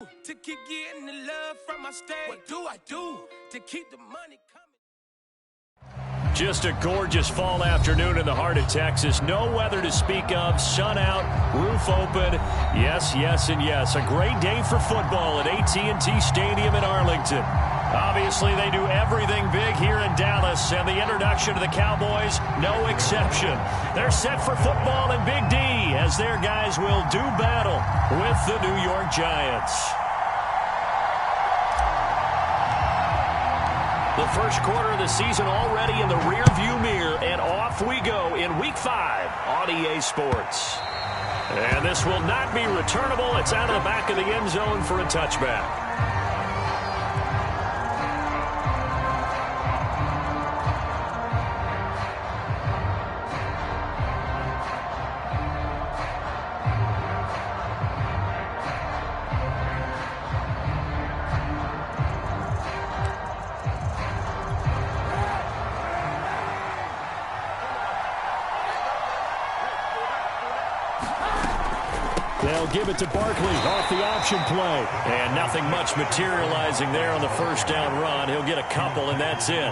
To keep getting the love from my state. What do I do to keep the money coming? Just a gorgeous fall afternoon in the heart of Texas. No weather to speak of. Sun out, roof open. Yes, yes, and yes. A great day for football at AT&T Stadium in Arlington. Obviously, they do everything big here in Dallas, and the introduction to the Cowboys, no exception. They're set for football in Big D as their guys will do battle with the New York Giants. The first quarter of the season already in the rearview mirror, and off we go in Week 5 on EA Sports. And this will not be returnable. It's out of the back of the end zone for a touchback. They'll give it to Barkley off the option play. And nothing much materializing there on the first down run. He'll get a couple, and that's it.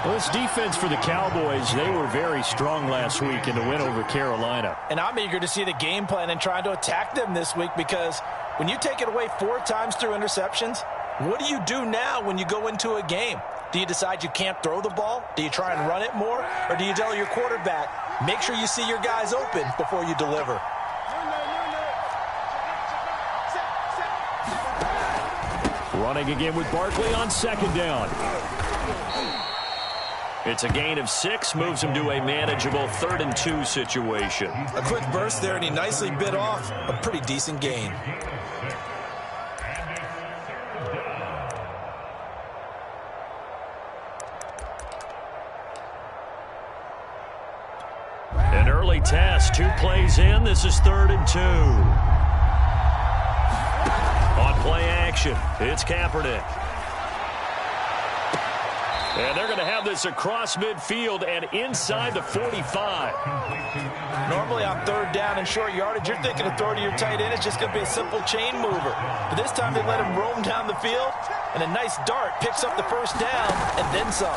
Well, this defense for the Cowboys, they were very strong last week in the win over Carolina. And I'm eager to see the game plan and trying to attack them this week, because when you take it away 4 times through interceptions, what do you do now when you go into a game? Do you decide you can't throw the ball? Do you try and run it more? Or do you tell your quarterback, make sure you see your guys open before you deliver? Running again with Barkley on second down. It's a gain of 6, moves him to a manageable 3rd and 2 situation. A quick burst there, and he nicely bit off a pretty decent gain. An early test, 2 plays in. This is 3rd and 2. On play action, it's Kaepernick. And they're going to have this across midfield and inside the 45. Normally on 3rd down and short yardage, you're thinking of throw to your tight end. It's just going to be a simple chain mover. But this time they let him roam down the field, and a nice dart picks up the first down and then some.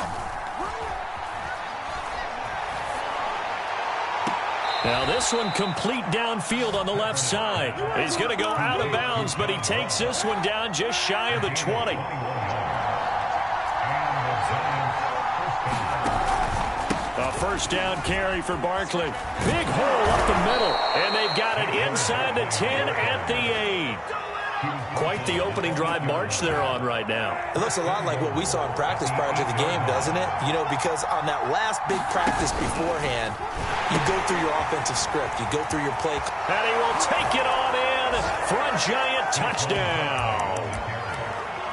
Now this one complete downfield on the left side. He's going to go out of bounds, but he takes this one down just shy of the 20. A first down carry for Barkley. Big hole up the middle, and they've got it inside the 10 at the 8. Quite the opening drive march they're on right now. It looks a lot like what we saw in practice prior to the game, doesn't it? You know, because on that last big practice beforehand, you go through your offensive script. You go through your play. And he will take it on in for a Giant touchdown.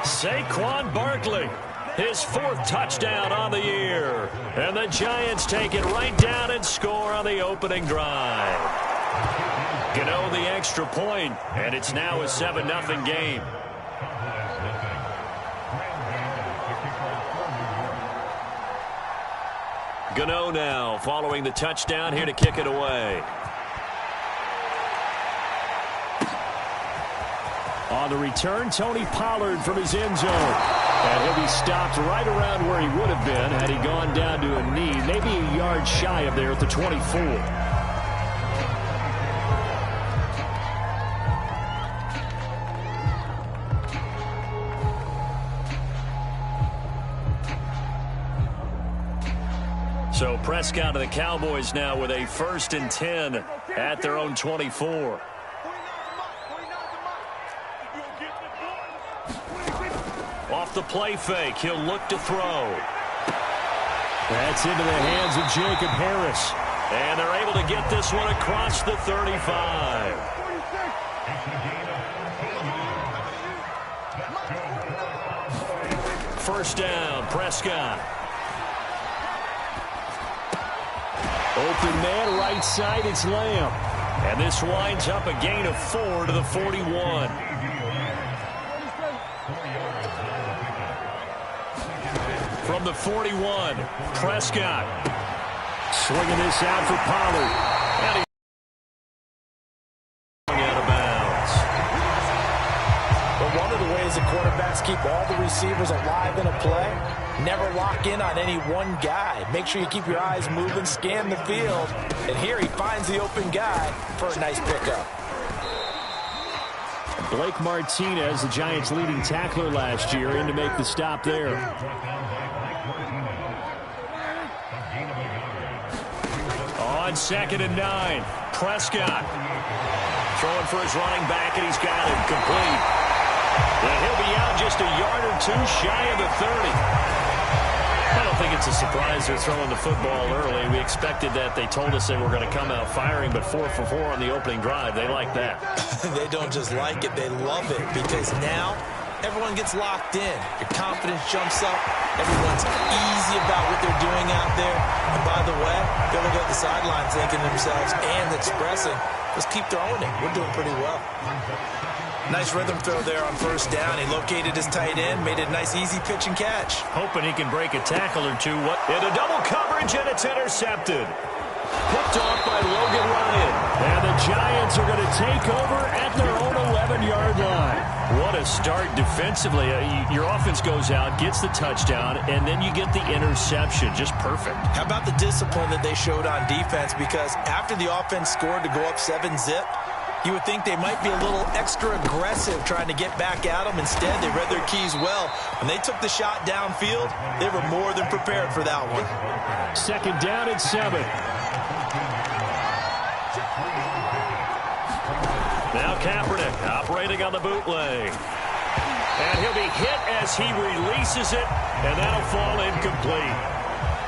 Saquon Barkley, his 4th touchdown on the year. And the Giants take it right down and score on the opening drive. Gano the extra point, and it's now a 7-0 game. Gano now following the touchdown here to kick it away. On the return, Tony Pollard from his end zone. And he'll be stopped right around where he would have been had he gone down to a knee, maybe a yard shy of there at the 24. So Prescott to the Cowboys now with a 1st and 10 at their own 24. Off the play fake, he'll look to throw. That's into the hands of Jacob Harris. And they're able to get this one across the 35. First down, Prescott. Open man, right side, it's Lamb. And this winds up a gain of 4 to the 41. From the 41, Prescott. Swinging this out for Pollard. And he's out of bounds. one of the ways that quarterbacks keep all the receivers alive in a play. Never lock in on any one guy. Make sure you keep your eyes moving, scan the field. And here he finds the open guy for a nice pickup. Blake Martinez, the Giants' leading tackler last year, in to make the stop there. On 2nd and 9, Prescott throwing for his running back, and he's got him complete. And he'll be out just a yard or two shy of the 30. I don't think it's a surprise they're throwing the football early. We expected that. They told us they were going to come out firing, but 4 for 4 on the opening drive. They like that. They don't just like it, they love it, because now everyone gets locked in. Your confidence jumps up. Everyone's easy about what they're doing out there. And by the way, they're looking at the sideline thinking to themselves and expressing, let's keep throwing it. We're doing pretty well. Nice rhythm throw there on 1st down. He located his tight end, made it a nice easy pitch and catch. Hoping he can break a tackle or two. Into double coverage, and it's intercepted. Picked off by Logan Ryan. And the Giants are going to take over at their own 11-yard line. What a start defensively. Your offense goes out, gets the touchdown, and then you get the interception. Just perfect. How about the discipline that they showed on defense? Because after the offense scored to go up 7-zip, you would think they might be a little extra aggressive trying to get back at them. Instead, they read their keys well. When they took the shot downfield, they were more than prepared for that one. 2nd down and 7. Now Kaepernick operating on the bootleg. And he'll be hit as he releases it, and that'll fall incomplete.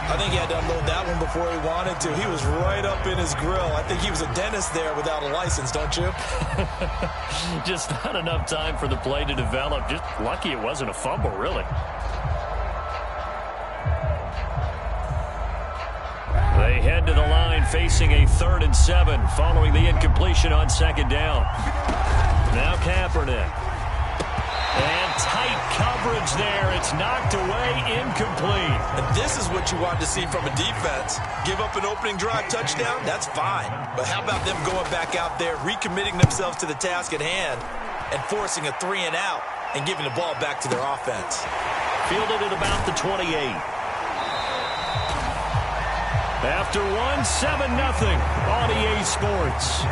I think he had to unload that one before he wanted to. He was right up in his grill. I think he was a dentist there without a license, don't you? Just not enough time for the play to develop. Just lucky it wasn't a fumble, really. They head to the line facing a 3rd and 7 following the incompletion on 2nd down. Now Kaepernick. And tight coverage there. It's knocked away, incomplete. And this is what you want to see from a defense. Give up an opening drive touchdown, that's fine. But how about them going back out there, recommitting themselves to the task at hand, and forcing a 3-and-out and giving the ball back to their offense. Fielded at about the 28. After 7-0 on EA Sports.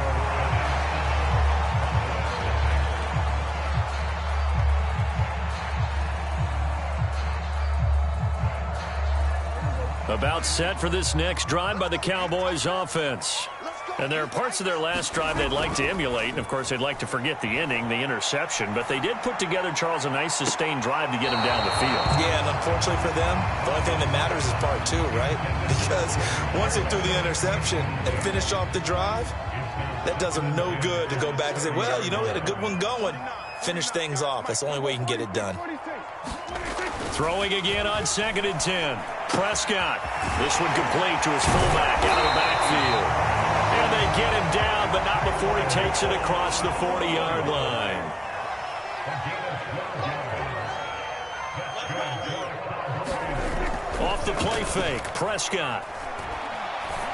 About set for this next drive by the Cowboys offense. And there are parts of their last drive they'd like to emulate. And, of course, they'd like to forget the inning, the interception. But they did put together, Charles, a nice sustained drive to get him down the field. Yeah, and unfortunately for them, the only thing that matters is part 2, right? Because once they threw the interception and finished off the drive, that does them no good to go back and say, well, you know, we had a good one going. Finish things off. That's the only way you can get it done. Throwing again on 2nd and 10. Prescott. This one complete to his fullback out of the backfield. And they get him down, but not before he takes it across the 40-yard line. Off the play fake, Prescott.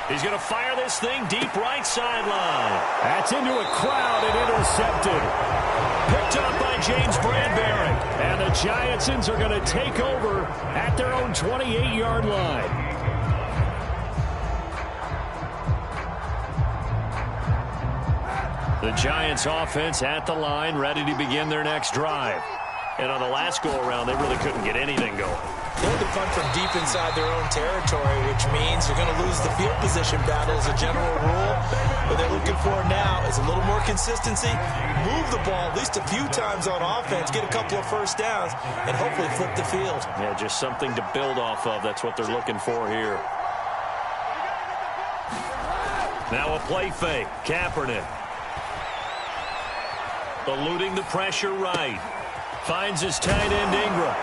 He's going to fire this thing deep right sideline. That's into a crowd and intercepted. Picked up by James Bradbury. And the Giantsons are going to take over at their own 28-yard line. The Giants offense at the line, ready to begin their next drive. And on the last go-around, they really couldn't get anything going. They had to punt from deep inside their own territory, which means you're going to lose the field position battle as a general rule. What they're looking for now is a little more consistency, move the ball at least a few times on offense, get a couple of first downs, and hopefully flip the field. Yeah, just something to build off of. That's what they're looking for here. Now a play fake. Kaepernick. Eluding the pressure right. Finds his tight end Ingram.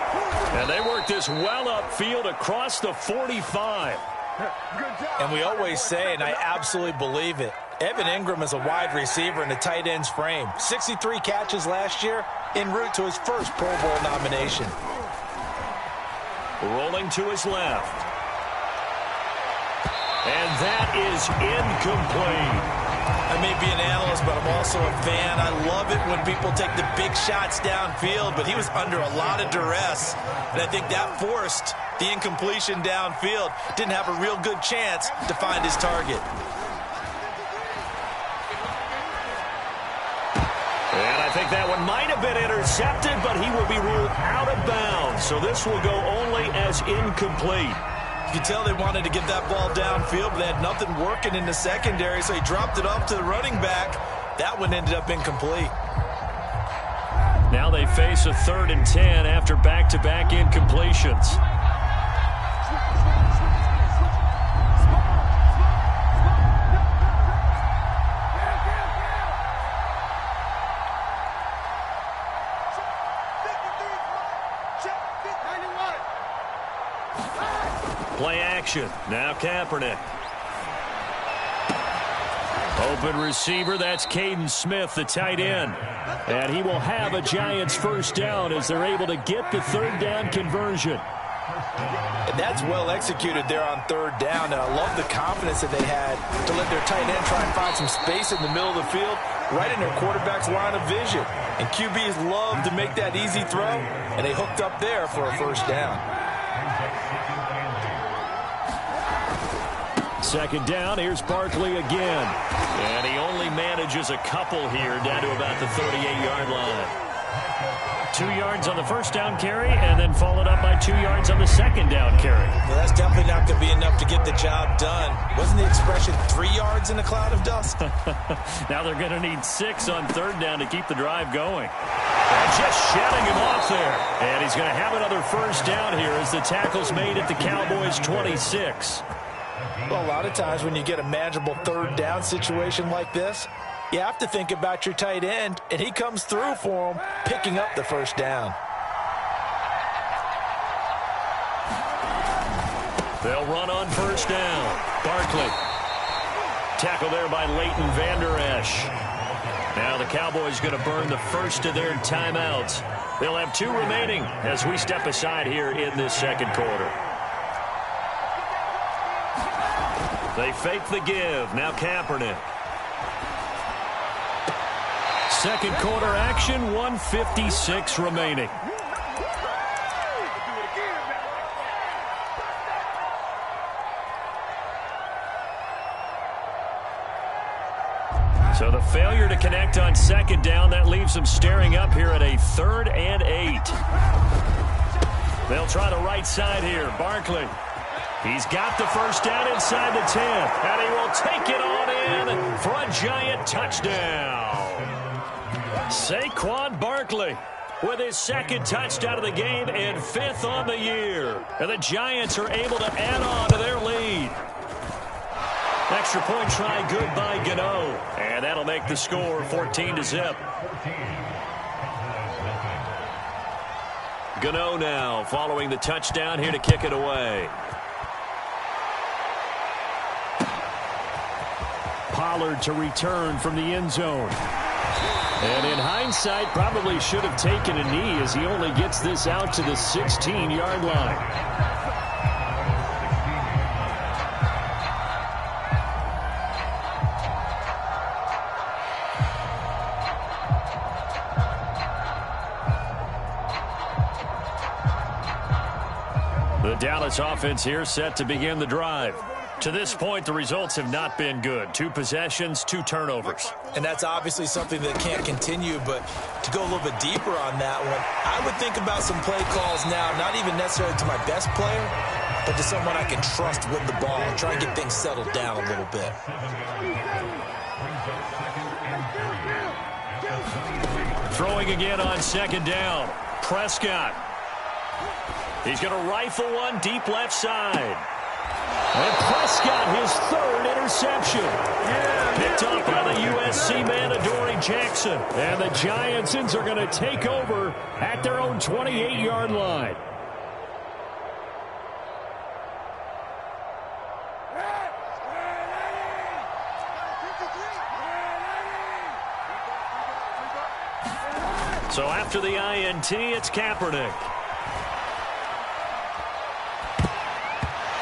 And they work this well upfield across the 45. And we always say, and I absolutely believe it, Evan Ingram is a wide receiver in the tight end's frame. 63 catches last year, en route to his first Pro Bowl nomination. Rolling to his left. And that is incomplete. I may be an analyst, but I'm also a fan. I love it when people take the big shots downfield, but he was under a lot of duress, and I think that forced the incompletion downfield. Didn't have a real good chance to find his target. And I think that one might have been intercepted, but he will be ruled out of bounds. So this will go only as incomplete. You can tell they wanted to get that ball downfield, but they had nothing working in the secondary, so he dropped it off to the running back. That one ended up incomplete. Now they face a 3rd and 10 after back-to-back incompletions. Play action. Now Kaepernick. Open receiver. That's Caden Smith, the tight end. And he will have a Giants first down as they're able to get the 3rd down conversion. And that's well executed there on 3rd down. And I love the confidence that they had to let their tight end try and find some space in the middle of the field, right in their quarterback's line of vision. And QBs love to make that easy throw, and they hooked up there for a first down. 2nd down, here's Barkley again. And he only manages a couple here down to about the 38-yard line. 2 yards on the first down carry, and then followed up by 2 yards on the 2nd down carry. Well, that's definitely not going to be enough to get the job done. Wasn't the expression 3 yards in a cloud of dust? Now they're going to need 6 on 3rd down to keep the drive going. And just shutting him off there. And he's going to have another first down here as the tackle's made at the Cowboys' 26. Well, a lot of times when you get a manageable 3rd down situation like this, you have to think about your tight end, and he comes through for him, picking up the first down. They'll run on first down. Barkley. Tackle there by Leighton Vander Esch. Now the Cowboys going to burn the first of their timeouts. They'll have 2 remaining as we step aside here in this 2nd quarter. They fake the give. Now Kaepernick. 2nd quarter action, 1:56 remaining. So the failure to connect on 2nd down, that leaves them staring up here at a 3rd and 8. They'll try the right side here. Barkley. He's got the first down inside the 10, and he will take it on in for a Giant touchdown. Saquon Barkley with his 2nd touchdown of the game and 5th on the year. And the Giants are able to add on to their lead. Extra point try good by Gano, and that'll make the score 14-0. Gano now following the touchdown here to kick it away. Pollard to return from the end zone. And in hindsight, probably should have taken a knee as he only gets this out to the 16-yard line. The Dallas offense here set to begin the drive. To this point, the results have not been good. 2 possessions, 2 turnovers. And that's obviously something that can't continue, but to go a little bit deeper on that one, I would think about some play calls now, not even necessarily to my best player, but to someone I can trust with the ball and try and get things settled down a little bit. Throwing again on 2nd down. Prescott. He's going to rifle one deep left side. And Prescott, his 3rd interception. Picked off by the USC man, Adoree Jackson. And the Giantsons are going to take over at their own 28-yard line. So after the INT, it's Kaepernick.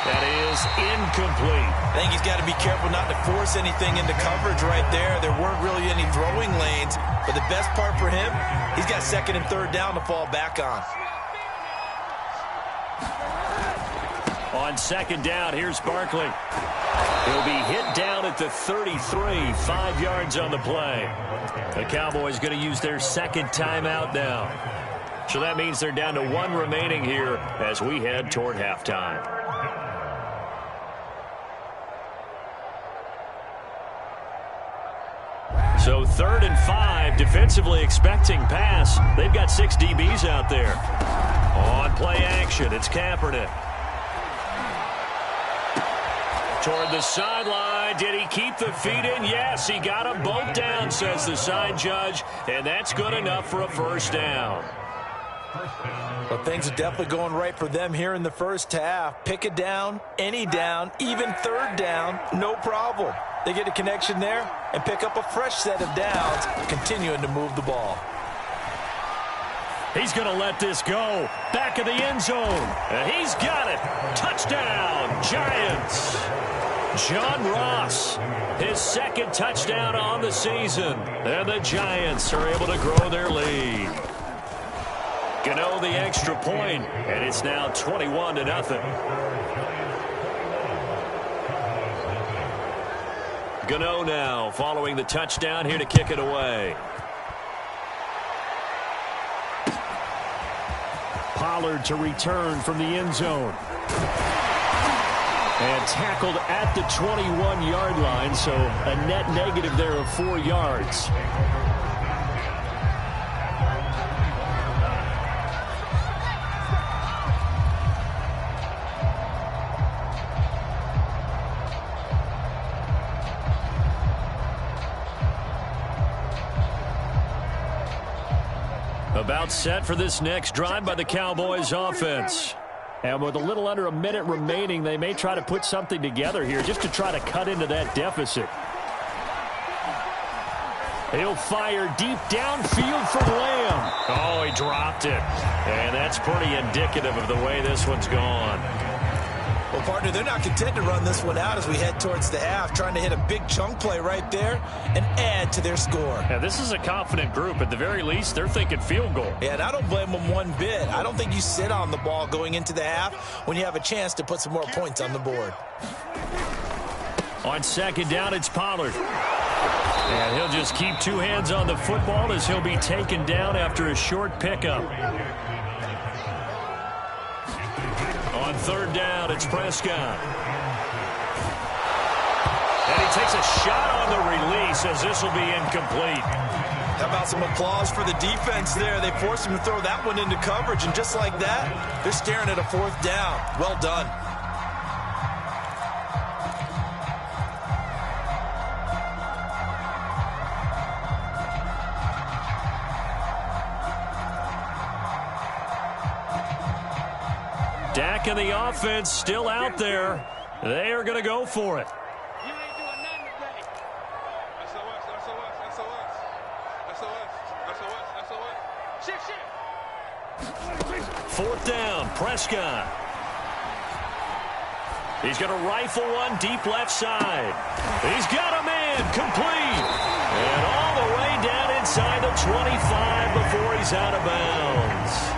That is incomplete. I think he's got to be careful not to force anything into coverage right there. There weren't really any throwing lanes, but the best part for him, he's got second and third down to fall back on. On second down, here's Barkley. He'll be hit down at the 33, 5 yards on the play. The Cowboys going to use their second timeout now. So that means they're down to 1 remaining here as we head toward halftime. So 3rd and 5, defensively expecting pass. They've got 6 DBs out there. On play action, it's Kaepernick. Toward the sideline. Did he keep the feet in? Yes, he got them both down, says the side judge, and that's good enough for a first down. Well, things are definitely going right for them here in the first half. Pick a down, any down, even third down, no problem. They get a connection there and pick up a fresh set of downs, continuing to move the ball. He's going to let this go. Back of the end zone. And he's got it. Touchdown, Giants. John Ross, his second touchdown on the season. And the Giants are able to grow their lead. Gano the extra point, and it's now 21-0. Gano now following the touchdown here to kick it away. Pollard to return from the end zone. And tackled at the 21-yard line, so a net negative there of 4 yards. About set for this next drive by the Cowboys offense. And with a little under a minute remaining, they may try to put something together here just to try to cut into that deficit. He'll fire deep downfield for Lamb. Oh, he dropped it. And that's pretty indicative of the way this one's gone. Well, partner, they're not content to run this one out as we head towards the half, trying to hit a big chunk play right there and add to their score. Yeah, this is a confident group. At the very least, they're thinking field goal. Yeah, and I don't blame them one bit. I don't think you sit on the ball going into the half when you have a chance to put some more points on the board. On second down, it's Pollard. And he'll just keep 2 hands on the football as he'll be taken down after a short pickup. On third down, it's Prescott. And he takes a shot on the release as this will be incomplete. How about some applause for the defense there? They forced him to throw that one into coverage, and just like that, they're staring at a 4th down. Well done. Dak and the offense still out there. They are going to go for it. You ain't doing nothing today. SOS, SOS, SOS. SOS, SOS, SOS. Shift. 4th down, Prescott. He's going to rifle one deep left side. He's got a man, complete. And all the way down inside the 25 before he's out of bounds.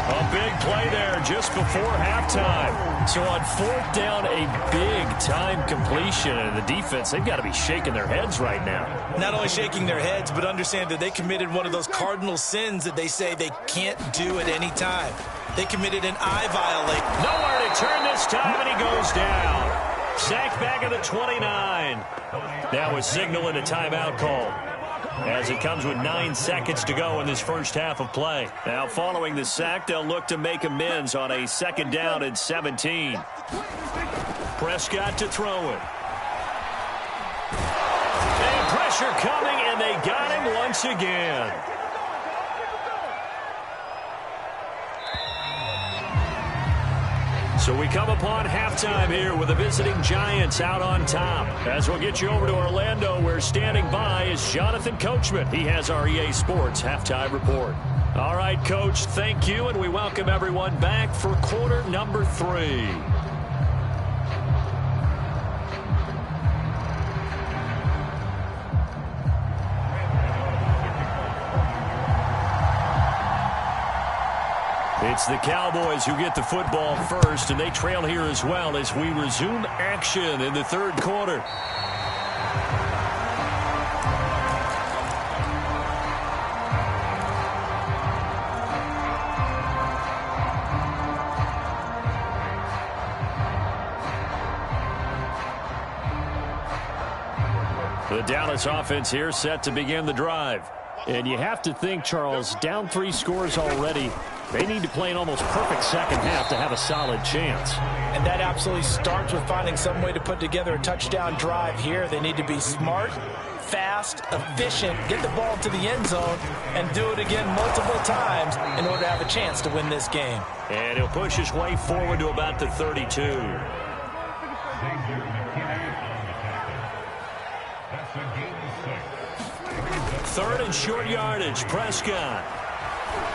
A big play there just before halftime. So on 4th down, a big-time completion. And the defense, they've got to be shaking their heads right now. Not only shaking their heads, but understand that they committed one of those cardinal sins that they say they can't do at any time. They committed an eye violation. Nowhere to turn this time, and he goes down. Sacked back at the 29. Now is signaling a timeout call, as it comes with 9 seconds to go in this first half of play. Now following the sack, they'll look to make amends on a 2nd down and 17. Prescott to throw it. And pressure coming, and they got him once again. So we come upon halftime here with the visiting Giants out on top. As we'll get you over to Orlando, where standing by is Jonathan Coachman. He has our EA Sports halftime report. All right, Coach, thank you, and we welcome everyone back for quarter number 3. It's the Cowboys who get the football first, and they trail here as well as we resume action in the third quarter. The Dallas offense here set to begin the drive. And you have to think, Charles, down 3 scores already. They need to play an almost perfect second half to have a solid chance. And that absolutely starts with finding some way to put together a touchdown drive here. They need to be smart, fast, efficient, get the ball to the end zone, and do it again multiple times in order to have a chance to win this game. And he'll push his way forward to about the 32. Third and short yardage. Prescott.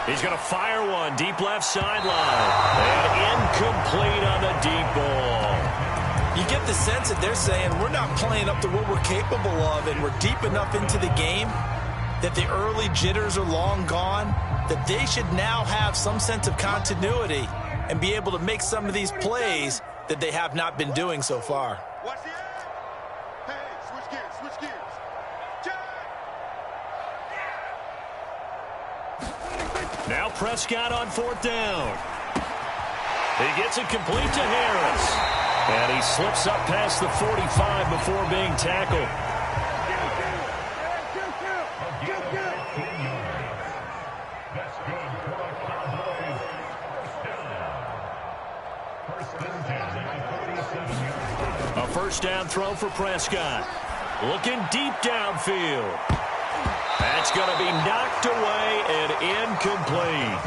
He's going to fire one. Deep left sideline. And incomplete on the deep ball. You get the sense that they're saying we're not playing up to what we're capable of, and we're deep enough into the game that the early jitters are long gone, that they should now have some sense of continuity and be able to make some of these plays that they have not been doing so far. Watch the end. Hey, switch gears, switch gears. Now Prescott on 4th down. He gets it complete to Harris. And he slips up past the 45 before being tackled. A first down throw for Prescott. Looking deep downfield. That's going to be knocked away and incomplete.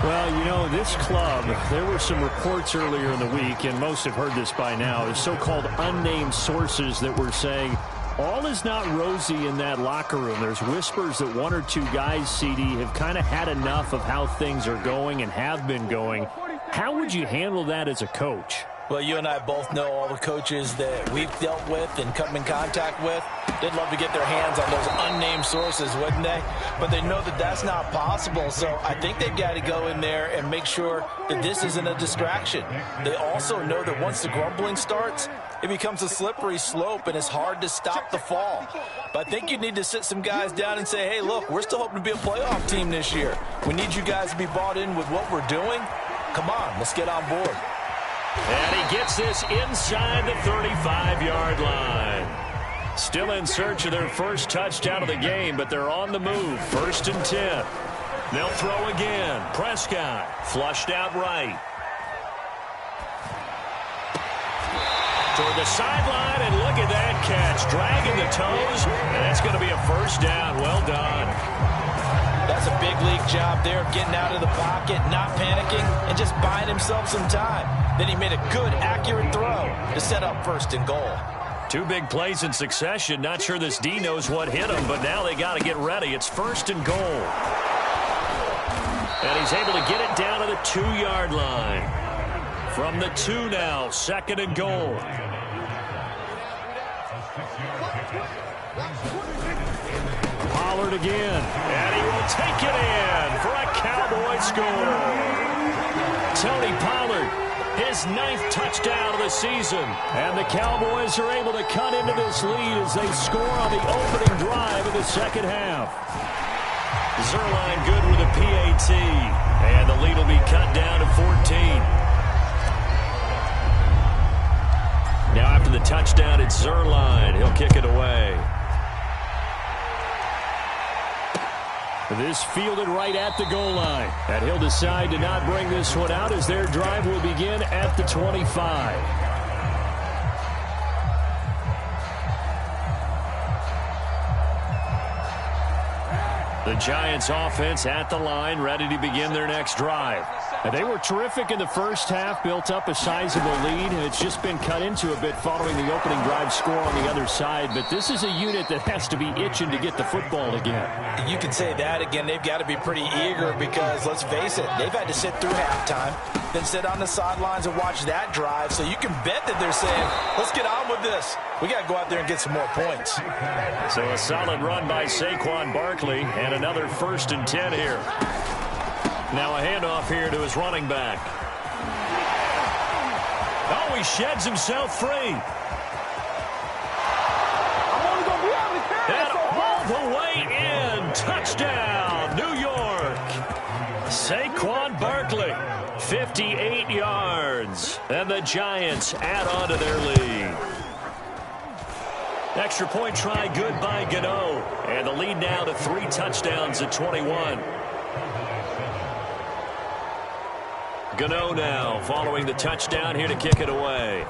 Well, you know, this club, there were some reports earlier in the week, and most have heard this by now, is so-called unnamed sources that were saying all is not rosy in that locker room. There's whispers that 1 or 2 guys, CD, have kind of had enough of how things are going and have been going. How would you handle that as a coach? Well, you and I both know all the coaches that we've dealt with and come in contact with. They'd love to get their hands on those unnamed sources, wouldn't they? But they know that that's not possible, so I think they've got to go in there and make sure that this isn't a distraction. They also know that once the grumbling starts, it becomes a slippery slope, and it's hard to stop the fall. But I think you need to sit some guys down and say, hey, look, we're still hoping to be a playoff team this year. We need you guys to be bought in with what we're doing. Come on, let's get on board. And he gets this inside the 35-yard line. Still in search of their first touchdown of the game, but they're on the move. 1st and 10. They'll throw again. Prescott flushed out right. Toward the sideline, and look at that catch. Dragging the toes, and that's going to be a first down. Well done. That's a big league job there of getting out of the pocket, not panicking, and just buying himself some time. Then he made a good, accurate throw to set up 1st and goal. 2 big plays in succession. Not sure this D knows what hit him, but now they got to get ready. It's 1st and goal. And he's able to get it down to the 2-yard line. From the 2 now, 2nd and goal. Pollard again, and he will take it in for a Cowboy score. Tony Pollard, his 9th touchdown of the season. And the Cowboys are able to cut into this lead as they score on the opening drive of the second half. Zerline good with a PAT, and the lead will be cut down to 14. Now after the touchdown, it's Zerline. He'll kick it away. This fielded right at the goal line. And he'll decide to not bring this one out as their drive will begin at the 25. The Giants offense at the line, ready to begin their next drive. And they were terrific in the first half, built up a sizable lead, and it's just been cut into a bit following the opening drive score on the other side. But this is a unit that has to be itching to get the football again. You can say that again. They've got to be pretty eager because, let's face it, they've had to sit through halftime, then sit on the sidelines and watch that drive. So you can bet that they're saying, let's get on with this. We got to go out there and get some more points. So a solid run by Saquon Barkley and another 1st and 10 here. Now a handoff here to his running back. Oh, he sheds himself free. And all the way in. Touchdown, New York. Saquon Barkley, 58 yards. And the Giants add on to their lead. Extra point try good by Gano. And the lead now to 3 touchdowns at 21. Gano now following the touchdown here to kick it away.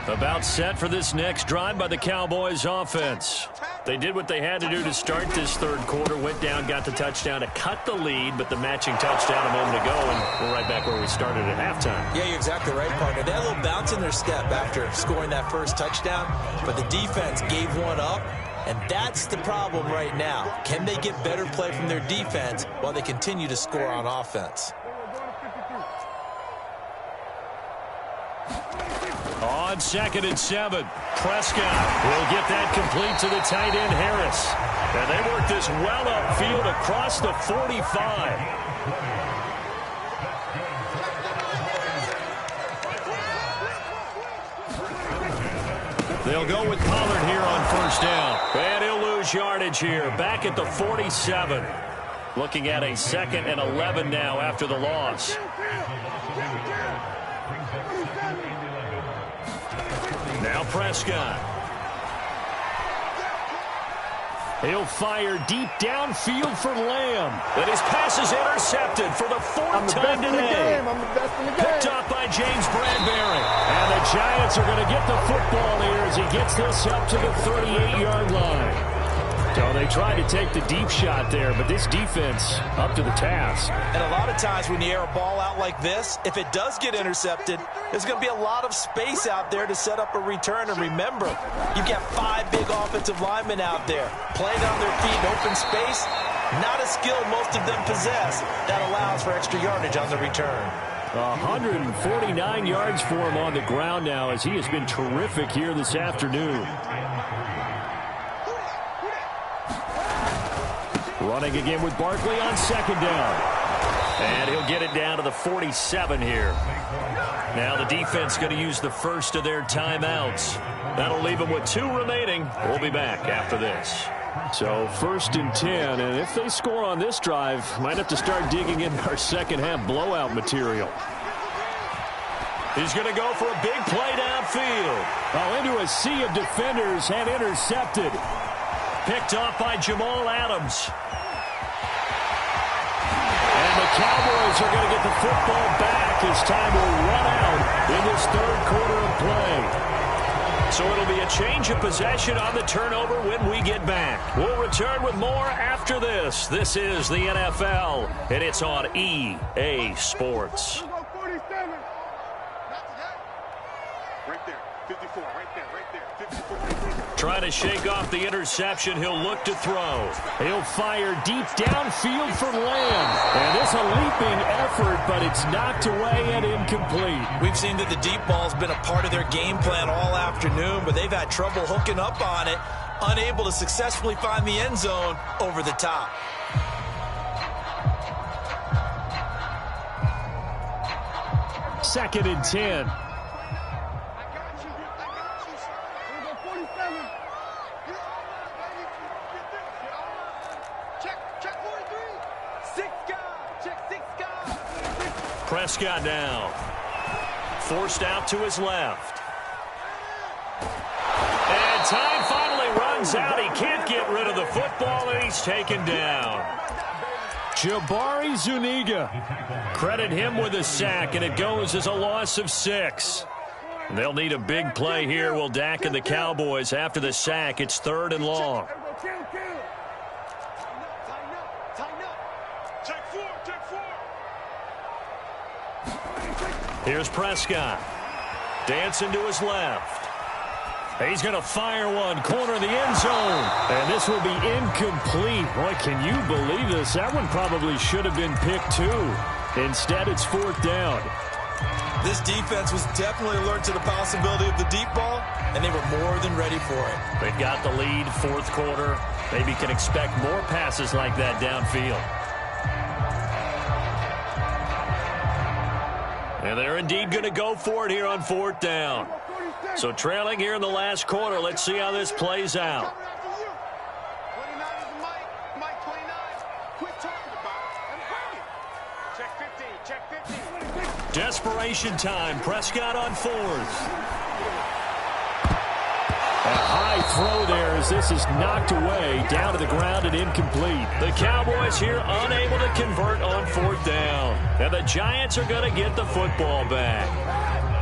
About set for this next drive by the Cowboys offense. They did what they had to do to start this third quarter. Went down, got the touchdown to cut the lead, but the matching touchdown a moment ago, and we're right back where we started at halftime. Yeah, you're exactly right, partner. They had a little bounce in their step after scoring that first touchdown, but the defense gave one up, and that's the problem right now. Can they get better play from their defense while they continue to score on offense? On 2nd and 7, Prescott will get that complete to the tight end Harris. And they work this well upfield across the 45. They'll go with Pollard here on first down. And he'll lose yardage here, back at the 47. Looking at a 2nd and 11 now after the loss. Now Prescott. He'll fire deep downfield for Lamb. And his pass is intercepted for the 4th time today. Picked up by James Bradbury. And the Giants are going to get the football here as he gets this up to the 38-yard line. So they tried to take the deep shot there, but this defense up to the task. And a lot of times when you air a ball out like this, if it does get intercepted, there's going to be a lot of space out there to set up a return. And remember, you've got 5 big offensive linemen out there playing on their feet in open space. Not a skill most of them possess that allows for extra yardage on the return. 149 yards for him on the ground now as he has been terrific here this afternoon. Running again with Barkley on 2nd down. And he'll get it down to the 47 here. Now the defense going to use the first of their timeouts. That'll leave them with 2 remaining. We'll be back after this. So 1st and 10, and if they score on this drive, might have to start digging in our second half blowout material. He's going to go for a big play downfield. Oh, into a sea of defenders and intercepted. Picked off by Jamal Adams. And the Cowboys are going to get the football back as time will run out in this 3rd quarter of play. So it'll be a change of possession on the turnover when we get back. We'll return with more after this. This is the NFL, and it's on EA Sports. Right there, 54, right there, 54. Trying to shake off the interception. He'll look to throw. He'll fire deep downfield for Lamb. And this a leaping effort, but it's knocked away and incomplete. We've seen that the deep ball's been a part of their game plan all afternoon, but they've had trouble hooking up on it, unable to successfully find the end zone over the top. Second and 10. Prescott now. Forced out to his left. And time finally runs out. He can't get rid of the football, and he's taken down. Jabari Zuniga. Credit him with a sack, and it goes as a loss of 6. They'll need a big play here. Will Dak and the Cowboys after the sack. It's 3rd and long. Here's Prescott. Dancing to his left. He's going to fire one. Corner of the end zone. And this will be incomplete. Boy, can you believe this? That one probably should have been picked too. Instead, it's 4th down. This defense was definitely alert to the possibility of the deep ball, and they were more than ready for it. They've got the lead, 4th quarter. Maybe can expect more passes like that downfield. And they're indeed going to go for it here on 4th down. So trailing here in the last quarter. Let's see how this plays out. Desperation time. Prescott on 4th. A high throw there as this is knocked away, down to the ground and incomplete. The Cowboys here unable to convert on 4th down. And the Giants are going to get the football back.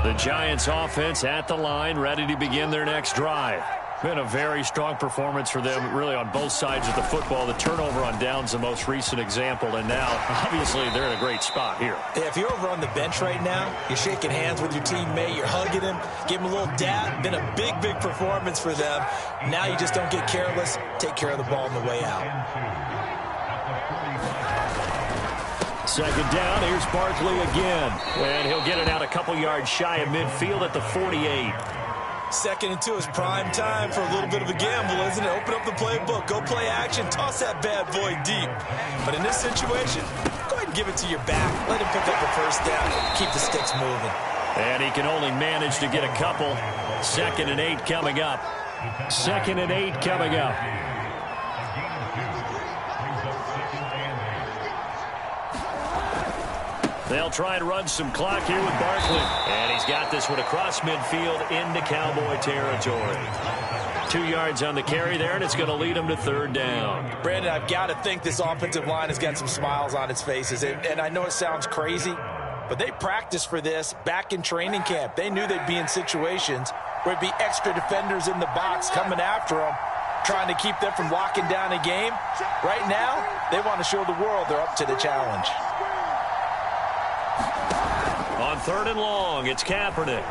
The Giants offense at the line, ready to begin their next drive. Been a very strong performance for them, really, on both sides of the football. The turnover on downs, the most recent example, and now, obviously, they're in a great spot here. If you're over on the bench right now, you're shaking hands with your teammate, you're hugging him, give him a little dab. Been a big, big performance for them. Now you just don't get careless. Take care of the ball on the way out. 2nd down, here's Barkley again. And he'll get it out a couple yards shy of midfield at the 48. 2nd and 2 is prime time for a little bit of a gamble, isn't it? Open up the playbook, go play action, toss that bad boy deep. But in this situation, go ahead and give it to your back. Let him pick up the 1st down. Keep the sticks moving. And he can only manage to get a couple. 2nd and 8 coming up. 2nd and 8 coming up. They'll try and run some clock here with Barkley. And he's got this one across midfield into Cowboy territory. 2 yards on the carry there, and it's going to lead him to 3rd down. Brandon, I've got to think this offensive line has got some smiles on its faces. And I know it sounds crazy, but they practiced for this back in training camp. They knew they'd be in situations where it'd be extra defenders in the box coming after them, trying to keep them from locking down a game. Right now, they want to show the world they're up to the challenge. On 3rd and long, it's Kaepernick.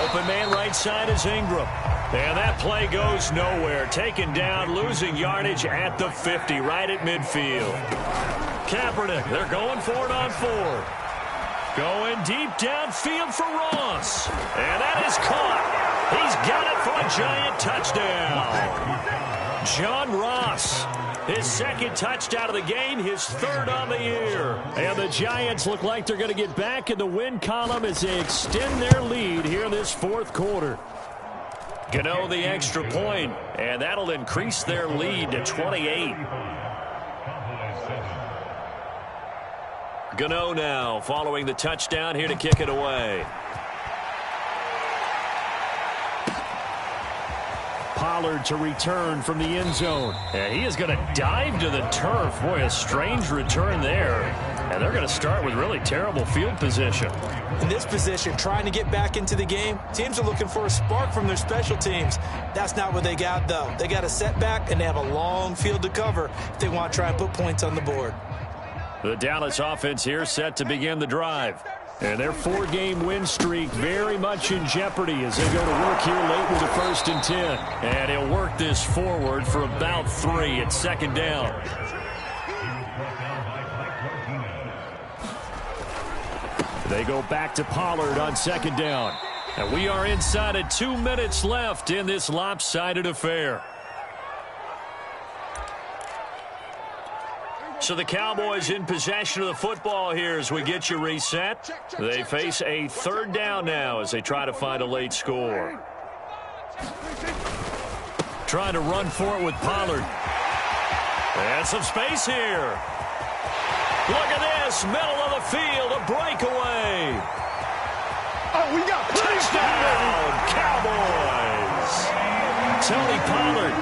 Open man right side is Ingram. And that play goes nowhere. Taken down, losing yardage at the 50, right at midfield. Kaepernick, they're going for it on 4th. Going deep downfield for Ross. And that is caught. He's got it for a Giant touchdown. John Ross. His 2nd touchdown of the game, his 3rd on the year. And the Giants look like they're going to get back in the win column as they extend their lead here in this 4th quarter. Gano the extra point, and that'll increase their lead to 28. Gano now following the touchdown here to kick it away. Pollard to return from the end zone. And he is going to dive to the turf. Boy, a strange return there. And they're going to start with really terrible field position. In this position, trying to get back into the game, teams are looking for a spark from their special teams. That's not what they got, though. They got a setback, and they have a long field to cover if they want to try and put points on the board. The Dallas offense here set to begin the drive. And their 4-game win streak very much in jeopardy as they go to work here late with a 1st and 10. And he'll work this forward for about 3 at 2nd down. They go back to Pollard on 2nd down. And we are inside of 2 minutes left in this lopsided affair. So the Cowboys in possession of the football here as we get you reset. They face a 3rd down now as they try to find a late score. Trying to run for it with Pollard. And some space here. Look at this, middle of the field, a breakaway. Oh, we got touchdown, Cowboys. Tony Pollard,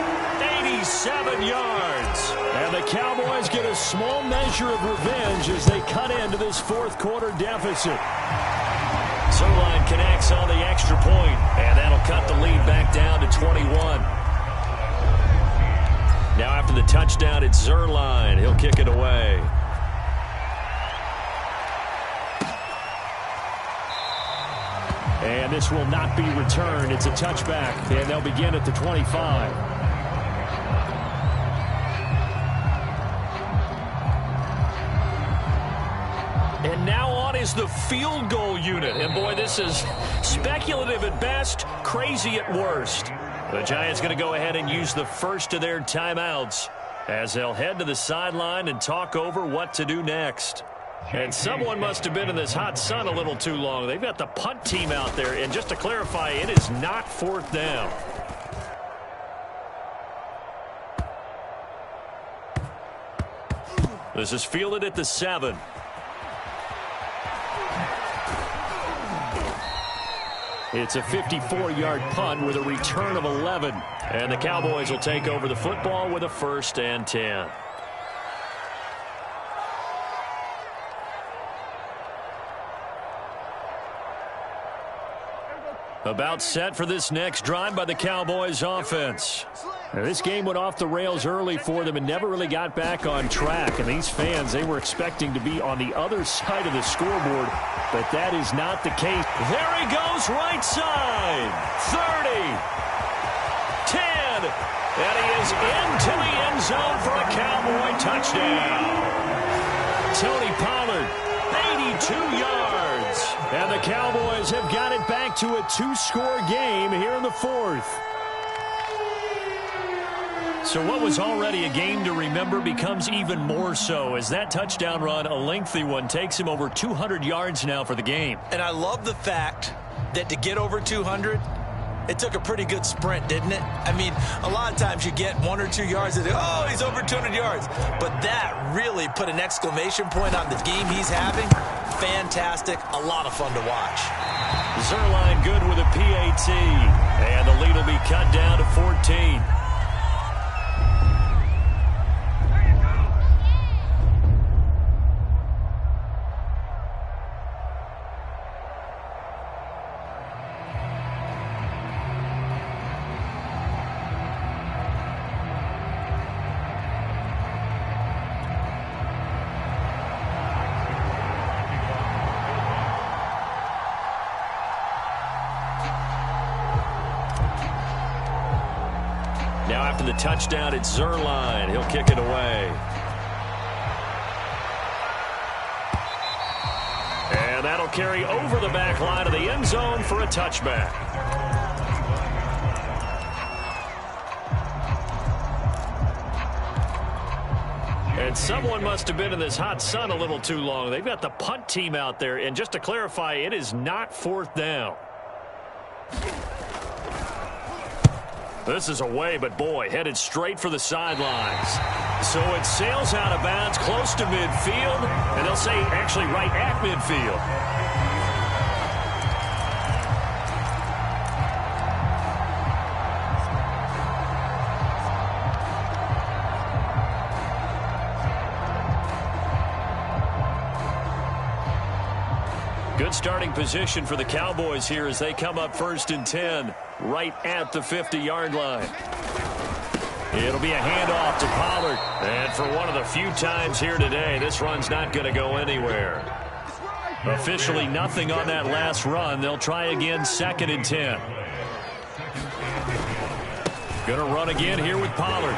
87 yards. And the Cowboys get a small measure of revenge as they cut into this 4th quarter deficit. Zerline connects on the extra point, and that'll cut the lead back down to 21. Now after the touchdown, it's Zerline. He'll kick it away. And this will not be returned. It's a touchback, and they'll begin at the 25. And now on is the field goal unit. And, boy, this is speculative at best, crazy at worst. The Giants going to go ahead and use the first of their timeouts as they'll head to the sideline and talk over what to do next. And someone must have been in this hot sun a little too long. They've got the punt team out there. And just to clarify, it is not 4th down. This is fielded at the 7. It's a 54-yard punt with a return of 11. And the Cowboys will take over the football with a 1st and 10. About set for this next drive by the Cowboys offense. Now, this game went off the rails early for them and never really got back on track. And these fans, they were expecting to be on the other side of the scoreboard, but that is not the case. There he goes, right side. 30. 10. And he is into the end zone for a Cowboy touchdown. Tony Pollard, 82 yards. And the Cowboys have got it back to a 2-score game here in the 4th. So what was already a game to remember becomes even more so as that touchdown run, a lengthy one, takes him over 200 yards now for the game. And I love the fact that to get over 200, it took a pretty good sprint, didn't it? I mean, a lot of times you get 1 or 2 yards and oh, he's over 200 yards. But that really put an exclamation point on the game he's having. Fantastic. A lot of fun to watch. Zuerlein good with a PAT. And the lead will be cut down to 14. Now after the touchdown, it's Zuerlein. He'll kick it away. And that'll carry over the back line of the end zone for a touchback. And someone must have been in this hot sun a little too long. They've got the punt team out there. And just to clarify, it is not 4th down. This is away, but boy, headed straight for the sidelines. So it sails out of bounds close to midfield, and they'll say actually right at midfield. Good starting position for the Cowboys here as they come up 1st and 10 right at the 50-yard line. It'll be a handoff to Pollard. And for one of the few times here today, this run's not going to go anywhere. Officially nothing on that last run. They'll try again 2nd and 10. Going to run again here with Pollard.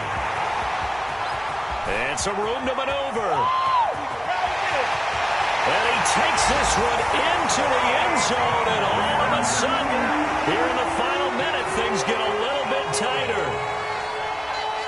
And some room to maneuver. And he takes this one into the end zone, and all of a sudden, here in the final minute, things get